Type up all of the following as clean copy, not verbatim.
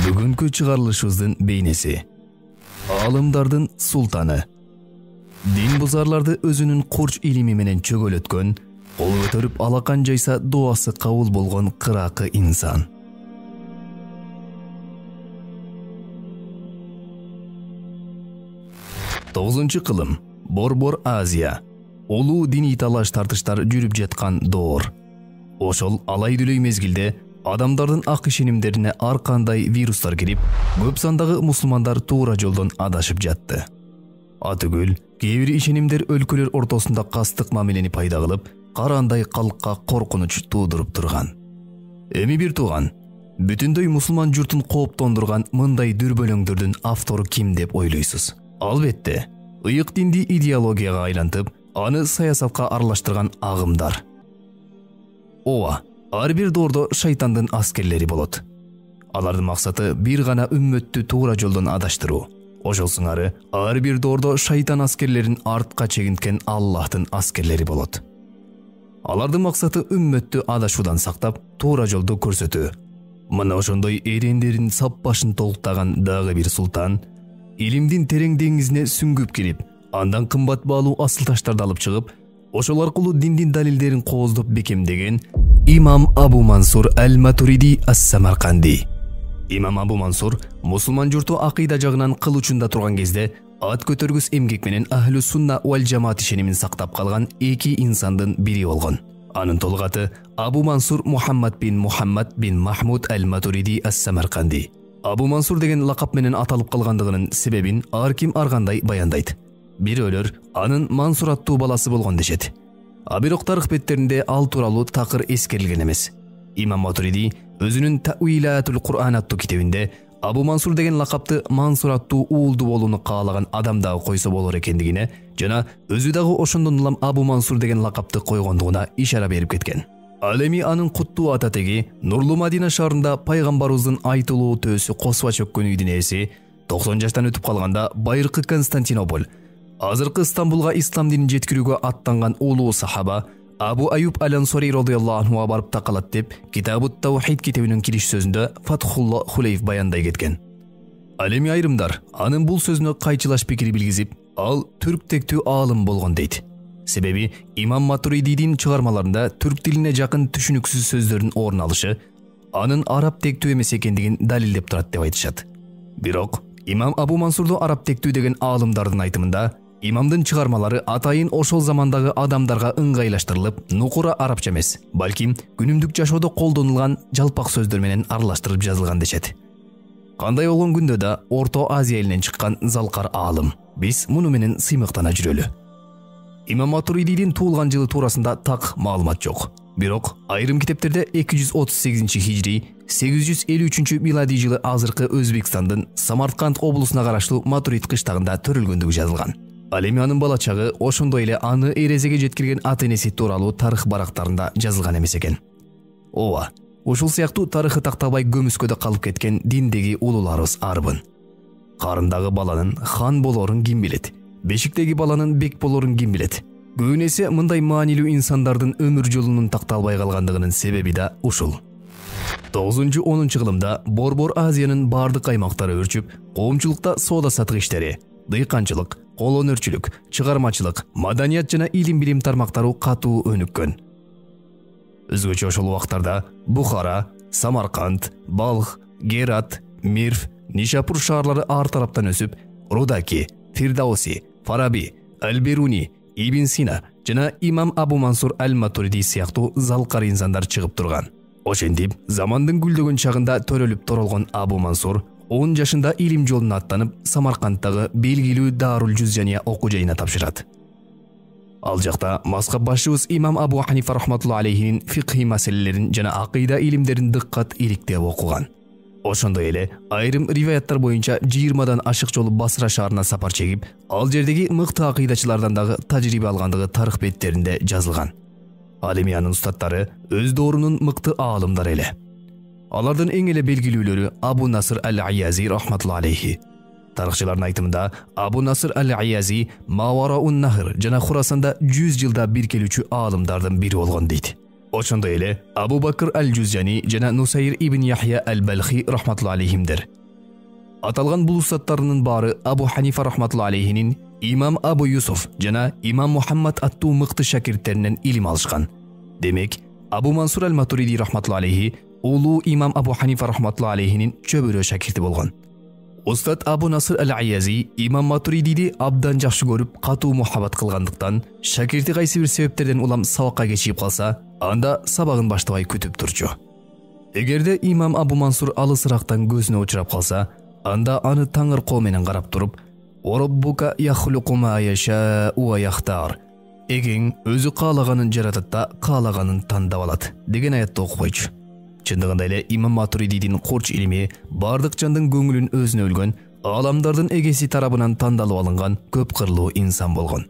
Бүгүнкү чыгарылышыбыздын бейнеси. Алымдардын султаны. Дин бузарларды өзүнүн курч илими менен чөгөлөткөн, кол көтөрүп алакан жайса дуасы кабыл болгон кыракы инсан. Тогузунчу кылым. Борбор Азия. Улуу диний талаш тартыштар жүрүп жаткан доор. Ошол алай-дүлөй мезгилде адамдардын ак ишенимдерине ар кандай вирустар кирип, көп сандагы мусулмандар туура жолдон адашып жатты. Атүгүл, кээ бир ишенимдер өлкөлөр ортосунда кастык мамилени пайда кылып, карандай калкка коркунуч туудуруп турган. Эми бир тууган, бүтүндөй мусулман журтун кооптондурган мындай дүрбөлөңдөрдүн автору ким деп ойлойсуз? Албетте, ыйык динди идеологияга айлантып, аны саясатка аралаштырган агымдар. Ооба, ар бир доордо шайтандын аскерлери болот. Алардын максаты бир гана үммөттү туура жолдон адаштыруу. Ошол сыңары ар бир доордо шайтан аскерлерин артка чегинткен Аллахтын аскерлери болот. Алардын максаты үммөттү адашуудан сактап, туура жолду көрсөтүү. Мына ошондой эрендерин сап башын толуктаган дагы бир султан илимдин терең деңизине сүңгүп кирип, андан кымбат баалуу асыл таштарды алып чыгып, ошол аркылуу диндин далилдерин кооздоп бекемдеген Имам Абу Мансур Аль-Матуриди Ас-Самарканди. Имам Абу Мансур мусулман журту акыйда жагынан кыл учунда турган кезде ат көтөргүс эмгек менен Ахлу Сунна валь Жамаат ишенимин сактап калган эки инсандын бири болгон. Анын толук аты Абу Мансур Мухаммад бин Махмуд Аль-Матуриди Ас-Самарканди. Абу Мансур деген лакап менен аталып калгандыгынын себебин ар ким ар кандай баяндайт. Бирөөлөр анын Мансур аттуу баласы болгон дешет. А бирок тарых беттеринде ал тууралуу такыр эскерилген эмес. Имам Матуриди өзүнүн Тауилатул Кур'ан аттуу китебинде Абу Мансур деген лакапты Мансур аттуу уулду болууну каалаган адам дагы койсо болор экендигине жана өзү дагы ошондон улам Абу Мансур деген лакапты койгондугуна ишара берип кеткен. Ал эми анын куттуу ата теги Нурлуу Мадина шаарында пайгамбарыбыздын айтылуу төөсү косуа чөккөн үйдүн ээси 90 жаштан өтүп калганда байыркы Константинополь, азыркы Стамбулга ислам динин жеткирүүгө аттанган улуу сахаба Абу Аюб Аль-Ансари радыйаллаху анхуга барып такалат деп Китабут Таухид китебинин кириш сөзүндө Фатхулла Хулейф баяндай кеткен. Ал эми айрымдар анын бул сөзүнө кайчылаш пикир билгизип, ал түрк тектүү аалым болгон дейт. Себеби Имам Матуридидин чыгармаларында түрк тилине жакын түшүнүксүз сөздөрдүн орун алышы анын араб тектүү эмес экендигин далилдеп турат деп айтышат. Бирок Имам Абу Мансурду араб тектүү деген аалымдардын айтымында имамдын чыгармалары атайын ошол замандагы адамдарга ыңгайлаштырылып, нукура арабча эмес, балким күнүмдүк жашоодо колдонулган жалпак сөздөр менен аралаштырып жазылган дешет. Кандай болгон күндө да Орто Азия элинен чыккан залкар аалым. Биз муну менен сыймыктана жүрөлү. Имам Матуридидин туулган жылы туурасында так маалымат жок. Бирок айрым китептерде 238-хижри, 853 милади жылы азыркы Өзбекстандын Самарканд облусуна караштуу Матурид кыштагында төрөлгөндүгү жазылган. Ал эми анын бала чагы ошондой эле аны эрезеге жеткирген ата-энеси тууралуу тарых барактарында жазылган эмес экен. Ооба, ушул сыяктуу тарыхы такталбай көмүскөдө калып кеткен диндеги улууларыбыз арбын. Карындагы баланын хан болорун ким билет? Бешиктеги баланын бек болорун ким билет? Көбүн эсе мындай маанилүү инсандардын өмүр жолунун такталбай калгандыгынын себеби да ушул. 9-10 кылымда Борбор Азиянын бардык аймактары өрчүп, коомчулукта соода сатык иштери, дыйканчылык, кол өнөрчүлүк, чыгармачылык, маданият жана илим-билим тармактары катуу өнүккөн. Өзгөчө ошол убактарда Бухара, Самарканд, Балх, Герат, Мирв, Нишапур шаарлары ар тараптан өсүп, Рудаки, Фирдауси, Фараби, Аль-Бируни, Ибн Сина жана Имам Абу Мансур Аль-Матуриди сыяктуу залкар инсандар чыгып турган. Ошентип, замандын гүлдөгөн чагында төрөлүп торолгон Абу Мансур 10 жашында илим жолуна аттанып, Самаркандтагы белгилүү Дарул Жузжания окуу жайына тапшырат. Ал жакта мазхаб башчыбыз Имам Абу Ханифа рахматулла алейхинин фикхи маселелерин жана акыйда илимдерин дыккат иликтеп окуган. Ошондой эле айрым риваяттар боюнча 20дан ашык жолу Басра шаарына сапар чегип, ал жердеги мыкты акыйдачылардан дагы тажрыйба алгандыгы тарых беттеринде жазылган. Ал эми анын устаттары өз доорунун мыкты аалымдары эле. Алардын эң эле белгилүүлөрү Абу Наср Аль-Аязи рахматулла алейхи. Тарыхчылардын айтымында Абу Наср Аль-Аязи Мавараун Нахр жана Хурасанда 100 жылда бир келүүчү аалымдардын бири болгон дейт. Ошондой эле Абу Бакр Аль-Жузжани жана Нусайр ибн Яхья Аль-Балхи рахматулла алейхимдер. Аталган бул устаттарынын баары Абу Ханифа рахматулла алейхинин, имам Абу Юсуф жана имам Мухаммад аттуу мыкты шакирттеринен илим алышкан. Демек, Абу Мансур аль-Матуриди рахматулла алейхи улуу имам Абу Ханифа рахматулла алейхинин чөбүрө шакирти болгон. Устат Абу Насыр аль-Айязи имам Матуридиди абдан жакшы көрүп, катуу мухаббат кылгандыктан, шакирти кайсы бир себептерден улам сабакка кечигип калса, анда сабагын баштабай күтүп турчу. Эгерде имам Абу Мансур алысырактан көзүнө учурап калса, анда аны таңыркоо менен карап туруп, "Роббука яхлуку ма яша ва яхтар" эген өзү каалаганын жаратат да каалаганын тандап алат деген аятты окуп койчу. Чындыгында эле имам Матуридидин курч илими бардык жандын көңүлүн өзүнө өлгөн, аламдардын эгеси тарабынан тандалып алынган көп кырлуу инсан болгон.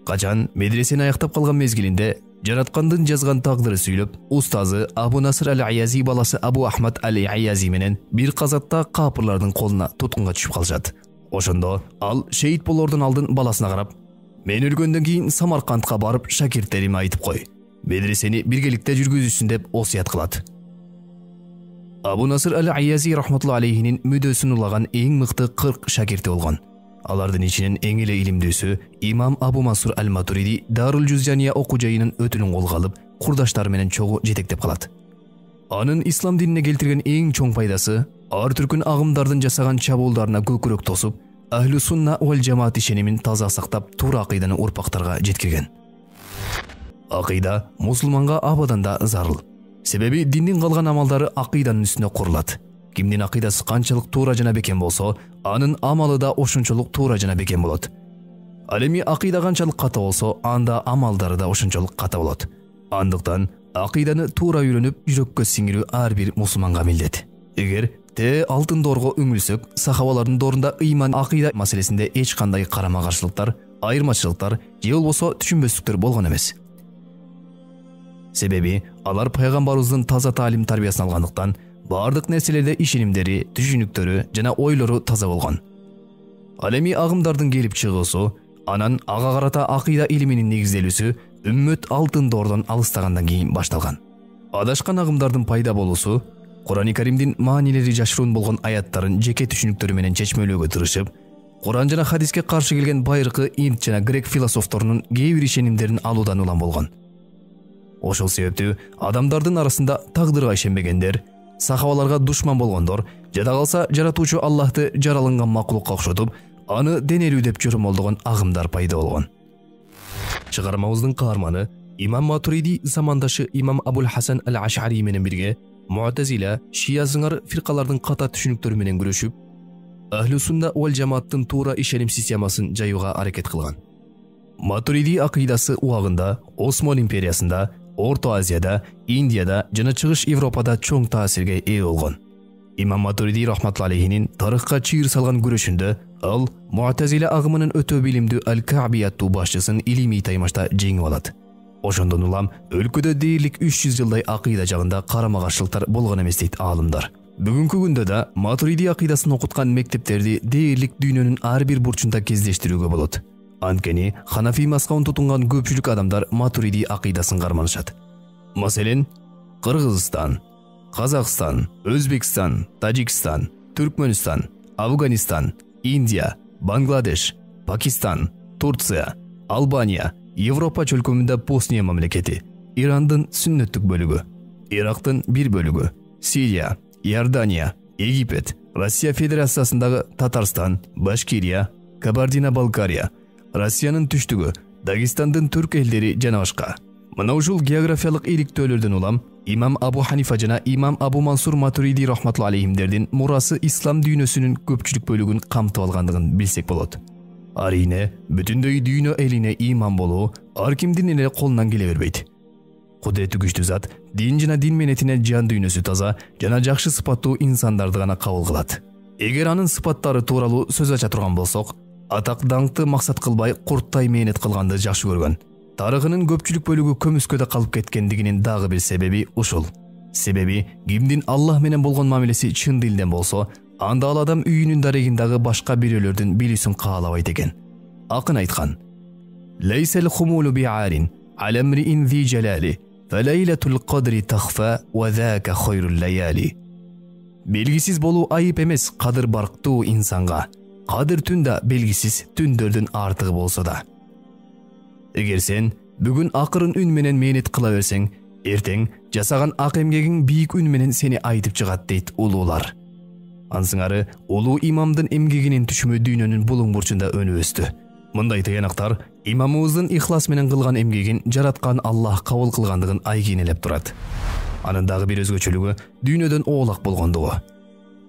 Качан медресени аяктап калган мезгилинде жараткандын жазган тагдыры сүйлөп, устазы Абу Насыр аль-Айязи баласы Абу Ахмад аль-Айязи менен бир казатта капырлардын колуна туткунга түшүп калышат. Ошондо ал шейит болордун алдын баласына карап, "Мен өлгөндөн кийин Самаркандка барып шакирттериме айтып кой. Медресени биргеликте жүргүзүшсүн" деп осуят кылат. Абу Насыр аль-Айязи рахматулла алейхинин мүдөсүн улаган эң мыкты 40 шакирти болгон. Алардын ичинен эң эле илимдүүсү имам Абу Мансур аль-Матуриди Дарул Жузжания окуу жайынын өтүнүн колго алып, курдаштары менен чогуу жетектеп калат. Анын ислам динине келтирген эң чоң пайдасы ар түркүн агымдардын жасаган чабуулдарына көкүрөк тосуп, Ахлу сунна вал жамаат ишенимин таза сактап, туура акыйданы урпактарга жеткирген. Акыйда мусулманга абадан да зарыл. Себеби диндин калган амалдары акыйданын үстүнө курулат. Кимдин акыйдасы канчалык туура жана бекен болсо, анын амалы да ошончолук туура жана бекен болот. Ал эми акыйда канчалык ката болсо, анда амалдары да ошончолук ката болот. Андыктан акыйданы туура үйрөнүп, жүрөккө сиңирүү ар бир мусулманга милдет. Эгер алтын доорго үңүлсөк, сахабалардын доорунда ыйман акыйда маселесинде эч кандай карама-каршылыктар, айырмачылыктар же болбосо түшүнбөстүктөр болгон эмес. Себеби алар пайгамбарыбыздын таза таалим тарбиясын алгандыктан, бардык нерселерде ишенимдери, түшүнүктөрү жана ойлору таза болгон. Ал эми агымдардын келип чыгуусу, анан ага карата акыйда илиминин негизделүүсү үммөт алтын доордон алыстагандан кийин башталган. Адашкан агымдардын пайда болуусу Кур'ан-ы Каримдин маанилери жашыруун болгон аяттарын жеке түшүнүктөрү менен чечмелөөгө тырышып, Кур'ан жана хадиске каршы келген байыркы инд жана грек философторунун кээ бир ишенимдерин алуудан улам болгон. Ошол себептүү адамдардын арасында тагдырга ишенбегендер, сахабаларга душман болгондор, жада калса жаратуучу Аллахты жаралынган макулукка окшотуп, аны денелүү деп жормолдогон агымдар пайда болгон. Чыгармабыздын каарманы имам Матуриди замандашы имам Абул Хасан аль-Аш'ари менен бирге Муътазила, Шия зыңар фиркалардын ката түшүнүктөрү менен күрөшүп, Ахлу сунна вал жамааттын туура ишеним системасын жаюуга аракет кылган. Матуриди акыйдасы убагында Осман империясында, Орто Азияда, Индияда жана Чыгыш Европада чоң таасирге ээ болгон. Имам Матуриди рахматулла алейхинин тарыхка чыйыр салган күрөшүндө ал Муътазила агымынын өтө билимдүү Аль-Каъбияттуу башчысын илимий таймашта жеңип алат. Ошондон улам өлкөдө дээрлик 300 жылдай акыйда жагында карама-каршылыктар болгон эмес дейт аалымдар. Бүгүнкү күндө да Матуриди акыйдасын окуткан мектептерди дээрлик дүйнөнүн ар бир бурчунда кездештирүүгө болот. Анткени Ханафи мазхабын тутунган көпчүлүк адамдар Матуриди акыйдасын карманышат. Маселен, Кыргызстан, Казакстан, Өзбекстан, Тажикстан, Түркмөнстан, Афганистан, Индия, Бангладеш, Пакистан, Турция, Албания, Европа чөлкөмүндө Босния мамлекети, Ирандын сүннөттүк бөлүгү, Ирактын бир бөлүгү, Сирия, Иордания, Египет, Россия Федерациясындагы Татарстан, Башкирия, Кабардино-Балкария, Россиянын түштүгү, Дагестандын түрк элдери жана башка. Мына ушул географиялык иликтөөлөрдөн улам имам Абу Ханифа жана имам Абу Мансур Матуриди рахматулла алейхимдердин мурасы ислам дүйнөсүнүн көпчүлүк бөлүгүн камтып алгандыгын билсек болот. Арине, бүтүндөй дүйнө элине иман болуу ар кимдин эле колунан келе бербейт. Кудурети күчтүү зат дин жана дин менетине жан дүйнөсү таза жана жакшы сыпаттуу инсандарды гана кабыл кылат. Эгер анын сыпаттары тууралуу сөз ача турган болсок, атак даңкты максат кылбай курттай мээнет кылганды жакшы көргөн. Тарыхынын көпчүлүк бөлүгү көмүскөдө калып кеткендигинин дагы бир себеби ушул. Себеби кимдин Аллах менен болгон мамилеси чын дилден болсо, анда ал адам үйүнүн дарегиндагы башка бирөөлөрдүн билүүсүн каалабайт экен. Акын айткан: "Лейсел хумулу би'арин, аля мриин зи жалали, фалейлатул кадри тахфа, ва зака хайрул лаяли." Белгисиз болуу айып эмес кадыр барктуу инсанга. Кадыр түн да белгисиз түндөрдүн артыгы болсо да. Эгер сен бүгүн акырын үн менен мээнет кыла берсең, эртең жасаган ак эмгегиң бийик үн менен сени айтып чыгат дейт улуулар. Ансыңары улуу имамдын эмгегинин түшүмү дүйнөнүн булуң бурчунда өнүп өстү. Мындай тыянактар имамыбыздын ихлас менен кылган эмгегин жараткан Аллах кабыл кылгандыгын айгинелеп турат. Анын дагы бир өзгөчөлүгү дүйнөдөн оолак болгондугу.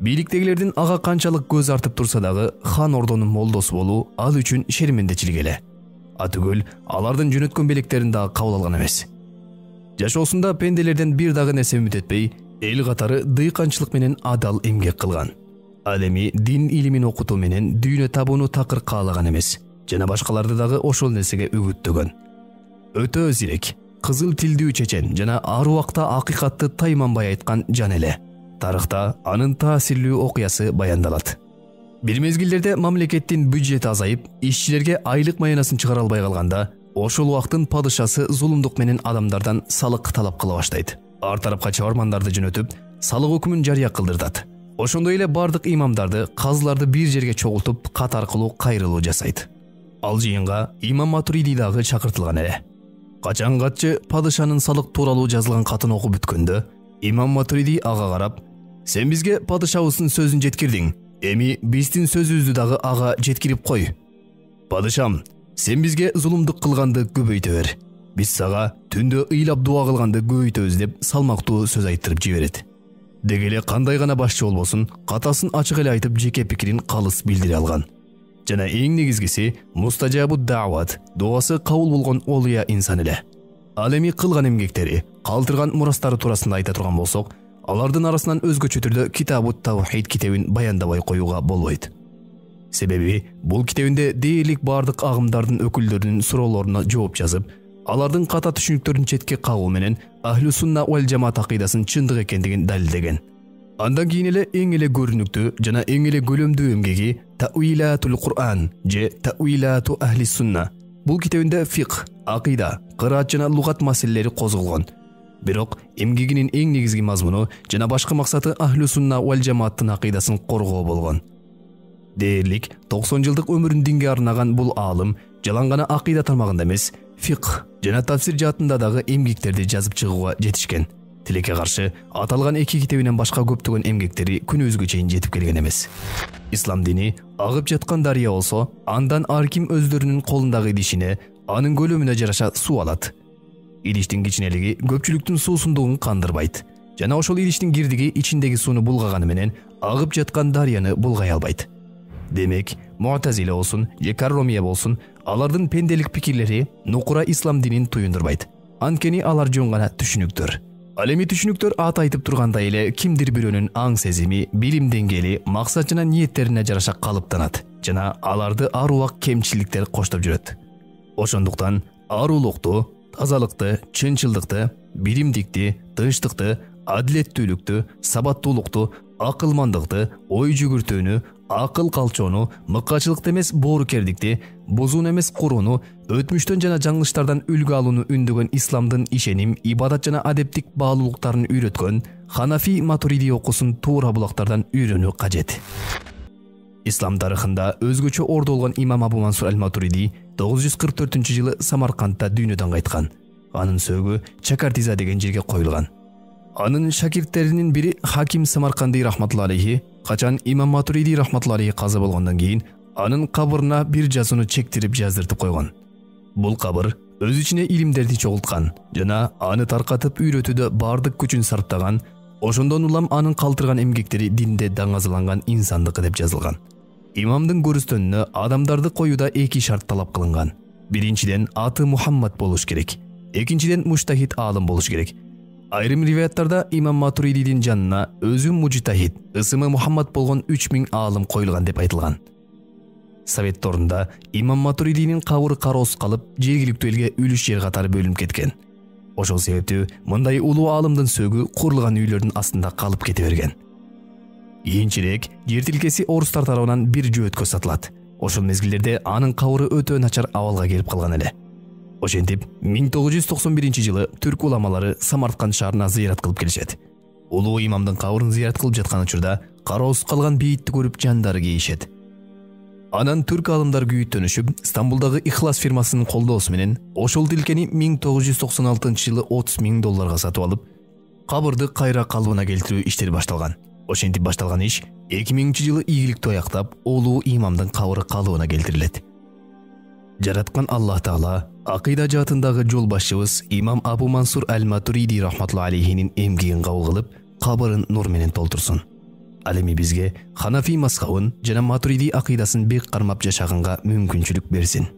Бийликтегилердин ага канчалык көз артып турса дагы хан ордонун молдосу болуу ал үчүн шермендечилик эле. Атүгүл алардын жөнөткөн белектерин дагы кабыл алган эмес. Жашоосунда пенделерден бир дагы нерсе үмүт этпей, эл катары дыйканчылык менен адал эмгек кылган. Ал эми дин илимин окутуу менен дүйнө табууну такыр каалаган эмес, жана башкаларды дагы ошол нерсеге үгүттөгөн. Өтө зирек, кызыл тилдүү чечен жана ар убакта акыйкатты тайманбай айткан жан эле. Тарыхта анын таасирлүү окуясы баяндалат. Бир мезгилдерде мамлекеттин бюджети азайып, ишчилерге айлык маянасын чыгара албай калганда, ошол убактын падышасы зулумдук менен адамдардан салык талап кыла баштайт. Ар тарапка чабармандарды жөнөтүп, салык өкүмүн жарыя кылдырдат. Ошондой эле бардык имамдарды, казыларды бир жерге чогултуп, катар кылуу кайрылуу жасайт. Ал жыйынга имам Матуриди дагы чакыртылган эле. Качан катчы падышанын салык тууралуу жазылган катын окуп бүткөндө, имам Матуриди ага карап, "Сен бизге падышабыздын сөзүн жеткирдиң. Эми биздин сөзүбүздү дагы ага жеткирип кой. Падышам, сен бизге зулумдук кылганды көбөйтө бер. Биз сага түндө ыйлап дуа кылганды көбөйтөбүз" деп салмактуу сөз айттырып жиберет. Деги эле кандай гана башчы болбосун, катасын ачык эле айтып жеке пикирин калыс билдире алган. Жана эң негизгиси мустажабут даават, дуасы кабыл болгон олуя инсан эле. Ал эми кылган эмгектери, калтырган мурастары туурасында айта турган болсок, алардын арасынан өзгөчө түрдө Китабут Таухид китебин баяндабай коюуга болбойт. Себеби бул китебинде дээрлик бардык агымдардын өкүлдөрүнүн суроолоруна жооп жазып, алардын ката түшүнүктөрүн четке кагуу менен Ахлу сунна вал жамаат акыйдасын чындык экендигин далилдеген. Андан кийин эле эң эле көрүнүктүү жана эң эле көлөмдүү эмгеги Тауилатул Кур'ан же Тауилату Ахли сунна. Бул китебинде фикх, акыйда, кыраат жана лугат маселелери козголгон. Бирок эмгегинин эң негизги мазмуну жана башкы максаты Ахлу сунна вал жамааттын акыйдасын коргоо болгон. Дээрлик 90 жылдык өмүрүн динге арнаган бул аалым жалаң гана акыйда тармагында эмес, фикх жана тафсир жаатында дагы эмгектерди жазып чыгууга жетишкен. Тилекке каршы аталган эки китебинен башка көптөгөн эмгектери күнүбүзгө чейин жетип келген эмес. Ислам дини агып жаткан дарыя болсо, андан ар ким өздөрүнүн колундагы идишине, анын көлөмүнө жараша суу алат. Идиштин кичинелиги көпчүлүктүн суусундугун кандырбайт. Жана ошол идиштин кирдиги ичиндеги сууну булгаганы менен агып жаткан дарыяны булгай албайт. Демек, Муътазила болсун, же Карромия болсун, алардын пенделик пикирлери нукура ислам динин туюндурбайт. Анткени алар жөн гана түшүнүктөр. Ал эми түшүнүктөр ат айтып тургандай эле кимдир бирөөнүн аң сезими, билим деңгээли, максат жана ниеттерине жараша калыптанат жана аларды ар убак кемчиликтер коштоп жүрөт. Ошондуктан арулукту, тазалыкты, чынчылдыкты, билимдикти, тынчтыкты, адилеттүүлүктү, сабаттуулукту, акылмандыкты, ой жүгүртүүнү, акыл калчоону, мыкачылыкты эмес боорукердикти, бузууну эмес курууну, өтмүштөн жана жаңылыштардан үлгү алууну үндөгөн исламдын ишеним, ибадат жана адептик баалуулуктарын үйрөткөн Ханафи Матуриди окуусун туура булактардан үйрөнүү кажет. Ислам тарыхында өзгөчө орду болгон имам Абу Мансур аль-Матуриди 944-жылы Самаркандта дүйнөдөн кайткан. Анын сөөгү Чакартиза деген жерге коюлган. Анын шакирттеринин бири Хаким Самарканди рахматулла алейхи качан имам Матуриди рахматулла алейхи каза болгондон кийин анын кабырына бир жазууну чектирип жаздыртып койгон. Бул кабыр өз ичине илимдерди чогулткан жана аны таркатып үйрөтүүдө бардык күчүн сарптаган, ошондон улам анын калтырган эмгектери динде даңазаланган инсандыкы деп жазылган. Имамдын көрүстөнүнө адамдарды коюуда эки шарт талап кылынган. Биринчиден аты Мухаммад болуш керек. Экинчиден муштахид аалым болуш керек. Айрым риваяттарда имам Матуридидин жанына өзү мужтахид, ысымы Мухаммад болгон 3000 аалым коюлган деп айтылган. Совет торунда имам Матуридинин кабыры кароосуз калып, жергиликтүү элге үлүш жер катары бөлүнүп кеткен. Ошол себептүү мындай улуу аалымдын сөөгү курулган үйлөрдүн астында калып кете берген. Кийинчерээк жер тилкеси орустар тарабынан бир жөөткө сатылат. Ошол мезгилдерде анын кабыры өтө начар абалга келип калган эле. Ошентип 1991 жылы түрк уламалары Самарканд шаарына зыярат кылып келишет. улуу имамдын кабырын зыярат кылып жаткан учурда кароосуз калган бейитти көрүп жандары кейишет. Анан түрк алымдар күйүттөнүшүп, Стамбулдагы Ихлас фирмасынын колдоосу менен ошол тилкени 1996-жылы $30,000 сатып алып, кабырды кайра калыбына келтирүү иштери башталган. Ошентип башталган иш 2000-жылы ийгиликтүү аяктап, улуу имамдын кабыры калыбына келтирилет. Жараткан Аллах Таала акыйда жаатындагы жол башчыбыз имам Абу Мансур Аль-Матуриди рахматулла алейхинин эмгегин кабыл кылып, кабырын нур менен толтурсун. Ал эми бизге Ханафи мазхабын жана Матуриди акыйдасын бек кармап жашаганга мүмкүнчүлүк берсин.